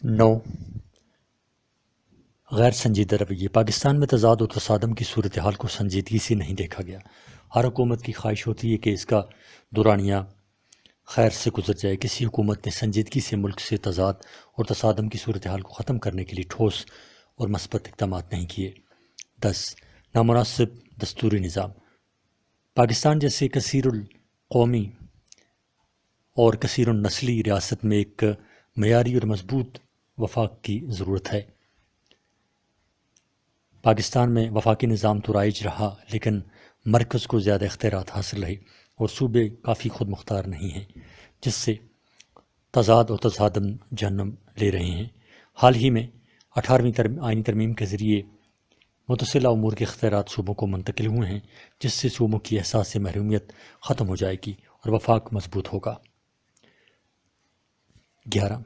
9. غیر سنجیدہ رویے. پاکستان میں تضاد و تصادم کی صورتحال کو سنجیدگی سے نہیں دیکھا گیا. ہر حکومت کی خواہش ہوتی ہے کہ اس کا دورانیہ خیر سے گزر جائے. کسی حکومت نے سنجیدگی سے ملک سے تضاد اور تصادم کی صورتحال کو ختم کرنے کے لیے ٹھوس اور مثبت اقدامات نہیں کیے. 10. نامناسب دستوری نظام. پاکستان جیسے کثیر القومی اور کثیر النسلی ریاست میں ایک معیاری اور مضبوط وفاق کی ضرورت ہے. پاکستان میں وفاقی نظام تو رائج رہا، لیکن مرکز کو زیادہ اختیارات حاصل رہے اور صوبے کافی خود مختار نہیں ہیں، جس سے تضاد اور تصادم جنم لے رہے ہیں. حال ہی میں 18ویں آئینی ترمیم کے ذریعے متصلہ امور کے اختیارات صوبوں کو منتقل ہوئے ہیں، جس سے صوبوں کی احساس محرومیت ختم ہو جائے گی اور وفاق مضبوط ہوگا. 11.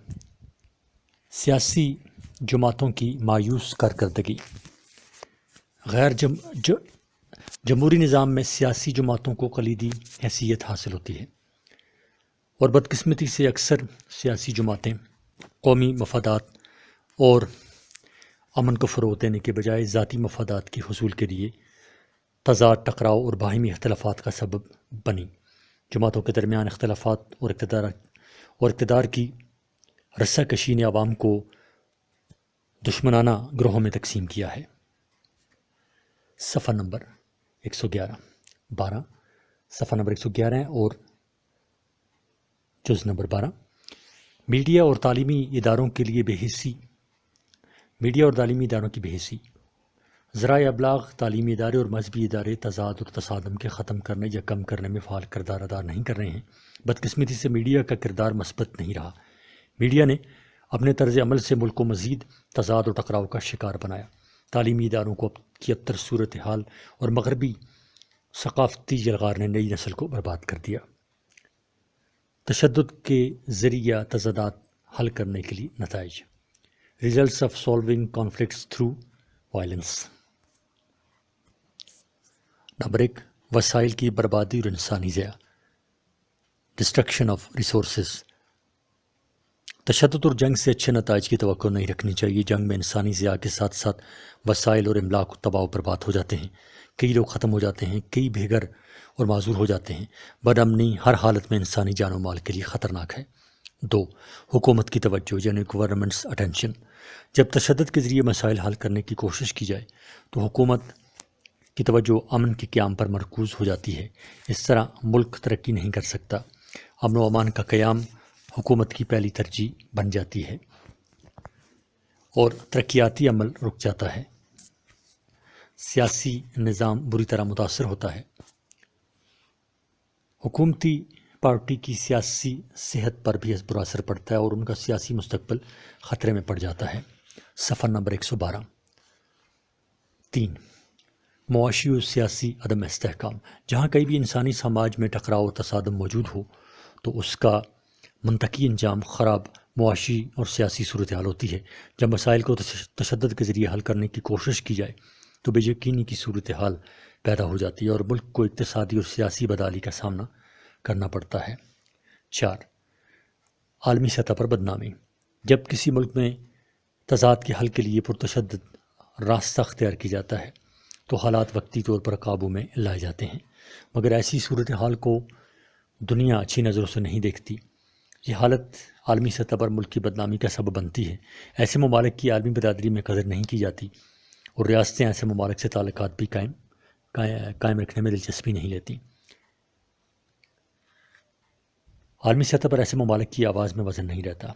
سیاسی جماعتوں کی مایوس کارکردگی. جمہوری نظام میں سیاسی جماعتوں کو کلیدی حیثیت حاصل ہوتی ہے، اور بدقسمتی سے اکثر سیاسی جماعتیں قومی مفادات اور امن کو فروغ دینے کے بجائے ذاتی مفادات کے حصول کے لیے تضاد، ٹکراؤ اور باہمی اختلافات کا سبب بنی. جماعتوں کے درمیان اختلافات اور اقتدار کی رسہ کشی نے عوام کو دشمنانہ گروہوں میں تقسیم کیا ہے. صفحہ نمبر 111. 12. صفحہ نمبر 111 ہے اور جز نمبر 12. میڈیا اور تعلیمی اداروں کی بے حسی. ذرائع ابلاغ، تعلیمی ادارے اور مذہبی ادارے تضاد اور تصادم کے ختم کرنے یا کم کرنے میں فعال کردار ادا نہیں کر رہے ہیں. بدقسمتی سے میڈیا کا کردار مثبت نہیں رہا. میڈیا نے اپنے طرز عمل سے ملک کو مزید تضاد اور ٹکراؤ کا شکار بنایا. تعلیمی اداروں کی ابتر صورتحال اور مغربی ثقافتی جلغار نے نئی نسل کو برباد کر دیا. تشدد کے ذریعہ تضادات حل کرنے کے لیے نتائج. Results of solving conflicts through violence. Number 1. وسائل کی بربادی اور انسانی ضیاع. Destruction of resources. تشدد اور جنگ سے اچھے نتائج کی توقع نہیں رکھنی چاہیے. جنگ میں انسانی ضیاع کے ساتھ ساتھ وسائل اور املاک تباہ و برباد ہو جاتے ہیں. کئی لوگ ختم ہو جاتے ہیں، کئی بے گھر اور معذور ہو جاتے ہیں. بد امنی ہر حالت میں انسانی جان و مال کے لیے خطرناک ہے. 2. حکومت کی توجہ یعنی گورنمنٹس اٹینشن. جب تشدد کے ذریعے مسائل حل کرنے کی کوشش کی جائے تو حکومت کی توجہ امن کے قیام پر مرکوز ہو جاتی ہے. اس طرح ملک ترقی نہیں کر سکتا. امن و امان کا قیام حکومت کی پہلی ترجیح بن جاتی ہے اور ترقیاتی عمل رک جاتا ہے. سیاسی نظام بری طرح متاثر ہوتا ہے. حکومتی پارٹی کی سیاسی صحت پر بھی برا اثر پڑتا ہے اور ان کا سیاسی مستقبل خطرے میں پڑ جاتا ہے. صفحہ نمبر 112. 3. معاشی و سیاسی عدم استحکام. جہاں کہیں بھی انسانی سماج میں ٹکراؤ و تصادم موجود ہو تو اس کا منطقی انجام خراب معاشی اور سیاسی صورتحال ہوتی ہے. جب مسائل کو تشدد کے ذریعے حل کرنے کی کوشش کی جائے تو بے یقینی کی صورتحال پیدا ہو جاتی ہے اور ملک کو اقتصادی اور سیاسی بدحالی کا سامنا کرنا پڑتا ہے. 4. عالمی سطح پر بدنامی. جب کسی ملک میں تضاد کے حل کے لیے پرتشدد راستہ اختیار کیا جاتا ہے تو حالات وقتی طور پر قابو میں لائے جاتے ہیں، مگر ایسی صورتحال کو دنیا اچھی نظروں سے نہیں دیکھتی. یہ حالت عالمی سطح پر ملک کی بدنامی کا سبب بنتی ہے. ایسے ممالک کی عالمی برادری میں قدر نہیں کی جاتی اور ریاستیں ایسے ممالک سے تعلقات بھی قائم رکھنے میں دلچسپی نہیں لیتی. عالمی سطح پر ایسے ممالک کی آواز میں وزن نہیں رہتا.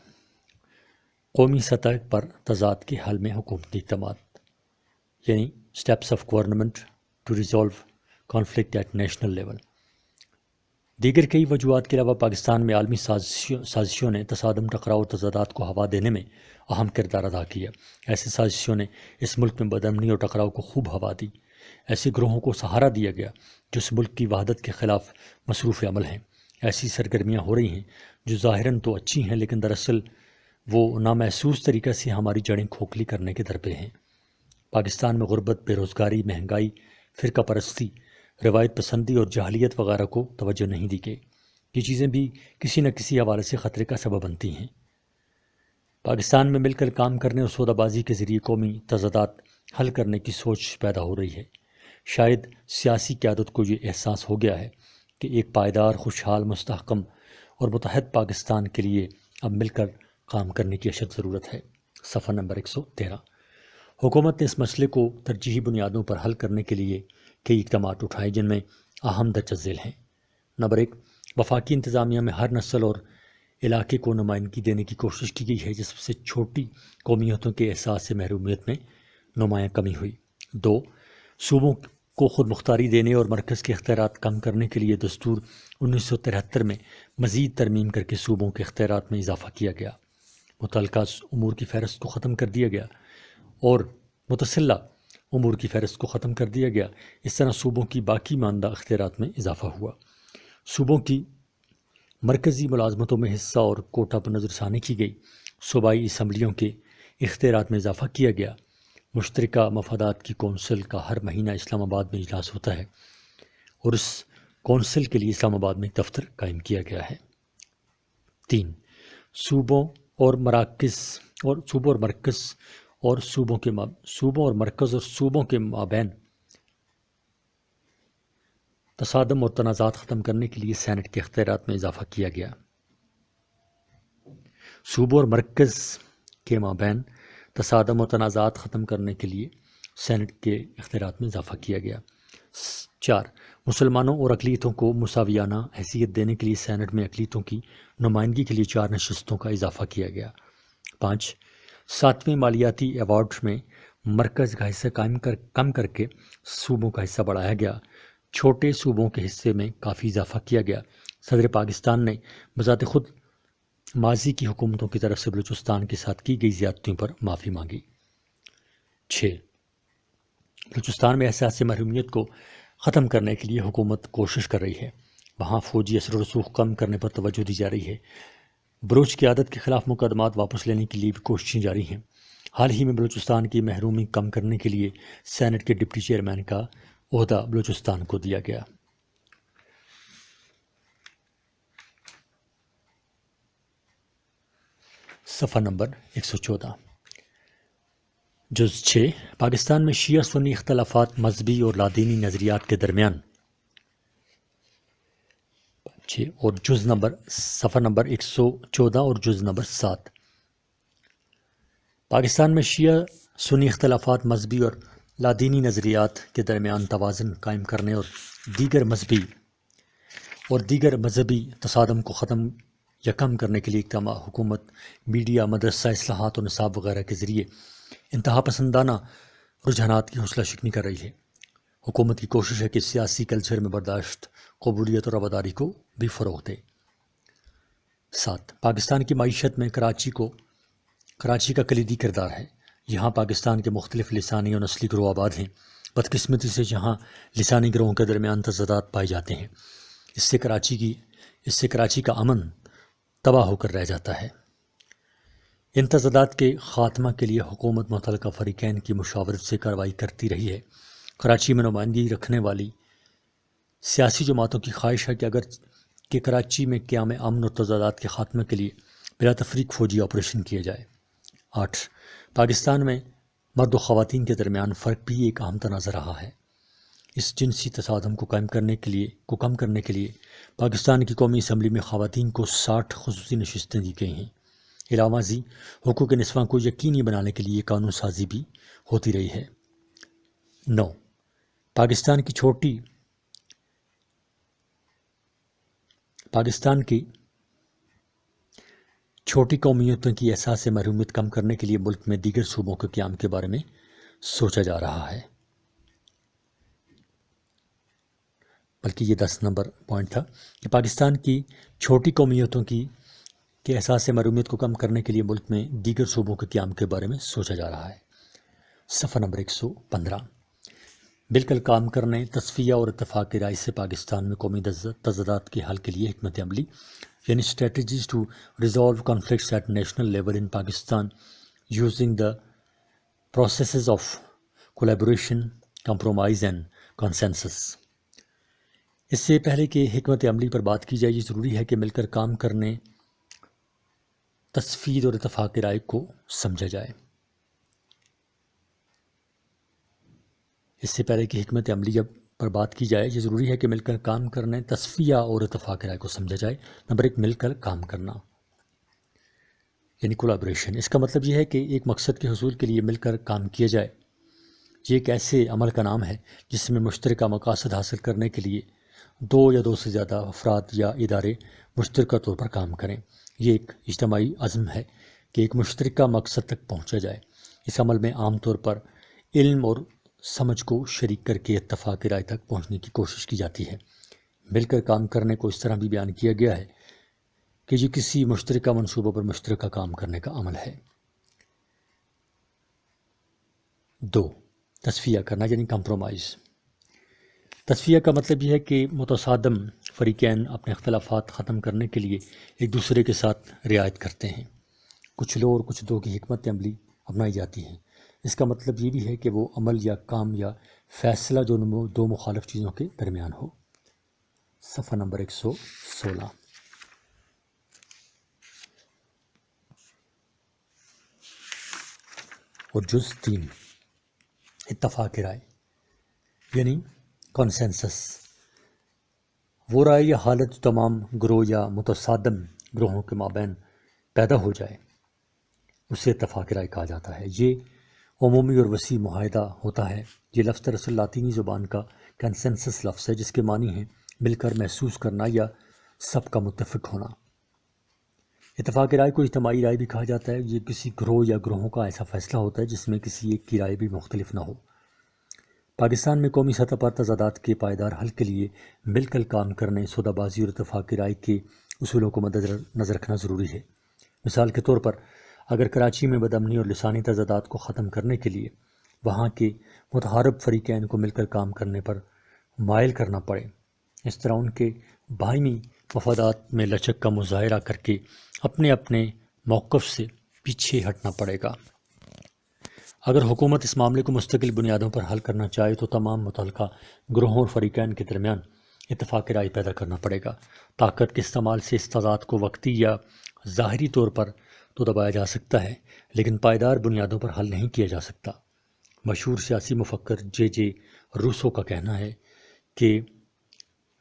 قومی سطح پر تضاد کے حل میں حکومتی اقدامات یعنی steps of government to resolve conflict at national level. دیگر کئی وجوہات کے علاوہ پاکستان میں عالمی سازشوں نے تصادم، ٹکراؤ اور تضادات کو ہوا دینے میں اہم کردار ادا کیا. ایسے سازشوں نے اس ملک میں بد امنی اور ٹکراؤ کو خوب ہوا دی. ایسے گروہوں کو سہارا دیا گیا جو اس ملک کی وحدت کے خلاف مصروف عمل ہیں. ایسی سرگرمیاں ہو رہی ہیں جو ظاہراً تو اچھی ہیں لیکن دراصل وہ نامحسوس طریقے سے ہماری جڑیں کھوکھلی کرنے کے درپے ہیں. پاکستان میں غربت، بے روزگاری، مہنگائی، فرقہ پرستی، روایت پسندی اور جاہلیت وغیرہ کو توجہ نہیں دی گئی. یہ چیزیں بھی کسی نہ کسی حوالے سے خطرے کا سبب بنتی ہیں. پاکستان میں مل کر کام کرنے اور سودہ بازی کے ذریعے قومی تضادات حل کرنے کی سوچ پیدا ہو رہی ہے۔ شاید سیاسی قیادت کو یہ احساس ہو گیا ہے کہ ایک پائیدار، خوشحال، مستحکم اور متحد پاکستان کے لیے اب مل کر کام کرنے کی اشد ضرورت ہے۔ صفحہ نمبر 113۔ حکومت نے اس مسئلے کو ترجیحی بنیادوں پر حل کرنے کے لیے کئی اقدامات اٹھائے، جن میں اہم درج ذیل ہیں۔ نمبر 1، وفاقی انتظامیہ میں ہر نسل اور علاقے کو نمائندگی دینے کی کوشش کی گئی ہے، جس سے چھوٹی قومیتوں کے احساس سے محرومیت میں نمایاں کمی ہوئی۔ 2، صوبوں کو خود مختاری دینے اور مرکز کے اختیارات کم کرنے کے لیے دستور 1973 میں مزید ترمیم کر کے صوبوں کے اختیارات میں اضافہ کیا گیا۔ متعلقہ امور کی فہرست کو ختم کر دیا گیا اور متصلہ امور کی فہرست کو ختم کر دیا گیا۔ اس طرح صوبوں کی باقی ماندہ اختیارات میں اضافہ ہوا۔ صوبوں کی مرکزی ملازمتوں میں حصہ اور کوٹا پر نظر ثانی کی گئی۔ صوبائی اسمبلیوں کے اختیارات میں اضافہ کیا گیا۔ مشترکہ مفادات کی کونسل کا ہر مہینہ اسلام آباد میں اجلاس ہوتا ہے اور اس کونسل کے لیے اسلام آباد میں ایک دفتر قائم کیا گیا ہے۔ 3، صوبوں اور صوبوں کے مابین تصادم اور تنازعات ختم کرنے کے لیے سینٹ کے اختیارات میں اضافہ کیا گیا۔ صوبوں اور مرکز کے مابین تصادم اور تنازعات ختم کرنے کے لیے سینٹ کے اختیارات میں اضافہ کیا گیا۔ 4، مسلمانوں اور اقلیتوں کو مساویانہ حیثیت دینے کے لیے سینٹ میں اقلیتوں کی نمائندگی کے لیے 4 نشستوں کا اضافہ کیا گیا۔ 5، 7ویں مالیاتی ایوارڈ میں مرکز کا حصہ کم کر کے صوبوں کا حصہ بڑھایا گیا۔ چھوٹے صوبوں کے حصے میں کافی اضافہ کیا گیا۔ صدر پاکستان نے بذات خود ماضی کی حکومتوں کی طرف سے بلوچستان کے ساتھ کی گئی زیادتیوں پر معافی مانگی۔ 6، بلوچستان میں احساس محرومیت کو ختم کرنے کے لیے حکومت کوشش کر رہی ہے۔ وہاں فوجی اثر و رسوخ کم کرنے پر توجہ دی جا رہی ہے۔ بلوچ قیادت کے خلاف مقدمات واپس لینے کے لیے بھی کوششیں جاری ہیں۔ حال ہی میں بلوچستان کی محرومی کم کرنے کے لیے سینٹ کے ڈپٹی چیئرمین کا عہدہ بلوچستان کو دیا گیا۔ صفحہ نمبر 114۔ جز 6، پاکستان میں شیعہ سنی اختلافات مذہبی اور لادینی نظریات کے درمیان اور صفحہ نمبر 114 اور جز نمبر 7۔ پاکستان میں شیعہ سنی اختلافات مذہبی اور لادینی نظریات کے درمیان توازن قائم کرنے اور دیگر مذہبی تصادم کو ختم یا کم کرنے کے لیے اقدامات حکومت میڈیا، مدرسہ اصلاحات اور نصاب وغیرہ کے ذریعے انتہا پسندانہ رجحانات کی حوصلہ شکنی کر رہی ہے۔ حکومت کی کوشش ہے کہ سیاسی کلچر میں برداشت، قبولیت اور رواداری کو بھی فروغ دے۔ 7، پاکستان کی معیشت میں کراچی کا کلیدی کردار ہے۔ یہاں پاکستان کے مختلف لسانی اور نسلی گروہ آباد ہیں۔ بدقسمتی سے یہاں لسانی گروہوں کے درمیان تضادات پائے جاتے ہیں۔ اس سے کراچی کا امن تباہ ہو کر رہ جاتا ہے۔ ان تضادات کے خاتمہ کے لیے حکومت متعلقہ فریقین کی مشاورت سے کارروائی کرتی رہی ہے۔ کراچی میں نمائندگی رکھنے والی سیاسی جماعتوں کی خواہش ہے کہ کراچی میں قیام امن اور تضادات کے خاتمے کے لیے بلا تفریق فوجی آپریشن کیے جائے۔ 8، پاکستان میں مرد و خواتین کے درمیان فرق بھی ایک اہم تنازع رہا ہے۔ اس جنسی تصادم کو کم کرنے کے لیے پاکستان کی قومی اسمبلی میں خواتین کو 60 خصوصی نشستیں دی گئی ہیں۔ علاوہ ازیں حقوق نسواں کو یقینی بنانے کے لیے قانون سازی بھی ہوتی رہی ہے۔ 9، پاکستان کی چھوٹی قومیتوں کی احساس محرومیت کم کرنے کے لیے ملک میں دیگر صوبوں کے قیام کے بارے میں سوچا جا رہا ہے۔ بلکہ یہ 10 نمبر پوائنٹ تھا کہ پاکستان کی چھوٹی قومیتوں کے احساس محرومیت کو کم کرنے کے لیے ملک میں دیگر صوبوں کے قیام کے بارے میں سوچا جا رہا ہے۔ صفحہ نمبر 115۔ مل کر کام کرنے، تصفیہ اور اتفاق کی رائے سے پاکستان میں قومی تضادات کے حل کے لیے حکمت عملی یعنی strategies to resolve conflicts at national level in Pakistan using the processes of collaboration, compromise and consensus. اس سے پہلے کہ حکمت عملی پر بات کی جائے، یہ ضروری ہے کہ مل کر کام کرنے، تصفید اور اتفاق رائے کو سمجھا جائے۔ اس سے پہلے کہ حکمت عملی پر بات کی جائے، یہ ضروری ہے کہ مل کر کام کرنے، تصفیہ اور اتفاق رائے کو سمجھا جائے۔ نمبر 1، مل کر کام کرنا یعنی کولیبریشن۔ اس کا مطلب یہ ہے کہ ایک مقصد کے حصول کے لیے مل کر کام کیا جائے۔ یہ ایک ایسے عمل کا نام ہے جس میں مشترکہ مقاصد حاصل کرنے کے لیے 2 یا 2 سے زیادہ افراد یا ادارے مشترکہ طور پر کام کریں۔ یہ ایک اجتماعی عزم ہے کہ ایک مشترکہ مقصد تک پہنچا جائے۔ اس عمل میں عام طور پر علم اور سمجھ کو شریک کر کے اتفاق رائے تک پہنچنے کی کوشش کی جاتی ہے۔ مل کر کام کرنے کو اس طرح بھی بیان کیا گیا ہے کہ یہ کسی مشترکہ منصوبوں پر مشترکہ کام کرنے کا عمل ہے۔ 2، تصفیہ کرنا یعنی کمپرومائز۔ تصفیہ کا مطلب یہ ہے کہ متصادم فریقین اپنے اختلافات ختم کرنے کے لیے ایک دوسرے کے ساتھ رعایت کرتے ہیں۔ کچھ لو اور کچھ دو کی حکمت عملی اپنائی جاتی ہے۔ اس کا مطلب یہ بھی ہے کہ وہ عمل یا کام یا فیصلہ جو 2 مخالف چیزوں کے درمیان ہو۔ صفحہ نمبر 116۔ اور جز 3، اتفاق رائے یعنی کنسنسس۔ وہ رائے یا حالت جو تمام گروہ یا متصادم گروہوں کے مابین پیدا ہو جائے اسے اتفاق رائے کہا جاتا ہے۔ یہ عمومی اور وسیع معاہدہ ہوتا ہے۔ یہ لفظ دراصل لاطینی زبان کا کنسنسس لفظ ہے جس کے معنی ہیں مل کر محسوس کرنا یا سب کا متفق ہونا۔ اتفاق رائے کو اجتماعی رائے بھی کہا جاتا ہے۔ یہ کسی گروہ یا گروہوں کا ایسا فیصلہ ہوتا ہے جس میں کسی ایک کی رائے بھی مختلف نہ ہو۔ پاکستان میں قومی سطح پر تضادات کے پائیدار حل کے لیے مل کر کام کرنے، سودہ بازی اور اتفاق رائے کے اصولوں کو مد نظر رکھنا ضروری ہے۔ مثال کے طور پر اگر کراچی میں بدامنی اور لسانی تضادات کو ختم کرنے کے لیے وہاں کے متحارب فریقین کو مل کر کام کرنے پر مائل کرنا پڑے، اس طرح ان کے باہمی مفادات میں لچک کا مظاہرہ کر کے اپنے اپنے موقف سے پیچھے ہٹنا پڑے گا۔ اگر حکومت اس معاملے کو مستقل بنیادوں پر حل کرنا چاہے تو تمام متعلقہ گروہوں اور فریقین کے درمیان اتفاق رائے پیدا کرنا پڑے گا۔ طاقت کے استعمال سے اس تضاد کو وقتی یا ظاہری طور پر تو دبایا جا سکتا ہے لیکن پائیدار بنیادوں پر حل نہیں کیا جا سکتا۔ مشہور سیاسی مفکر جے روسو کا کہنا ہے کہ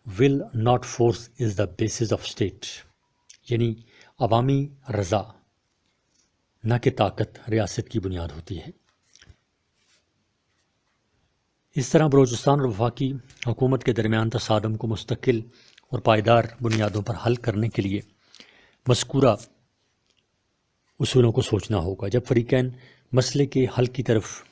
will not force is the basis of state, یعنی عوامی رضا نہ کہ طاقت ریاست کی بنیاد ہوتی ہے۔ اس طرح بلوچستان اور وفاقی حکومت کے درمیان تصادم کو مستقل اور پائیدار بنیادوں پر حل کرنے کے لیے مذکورہ اصولوں کو سوچنا ہوگا۔ جب فریقین مسئلے کے حل کی طرف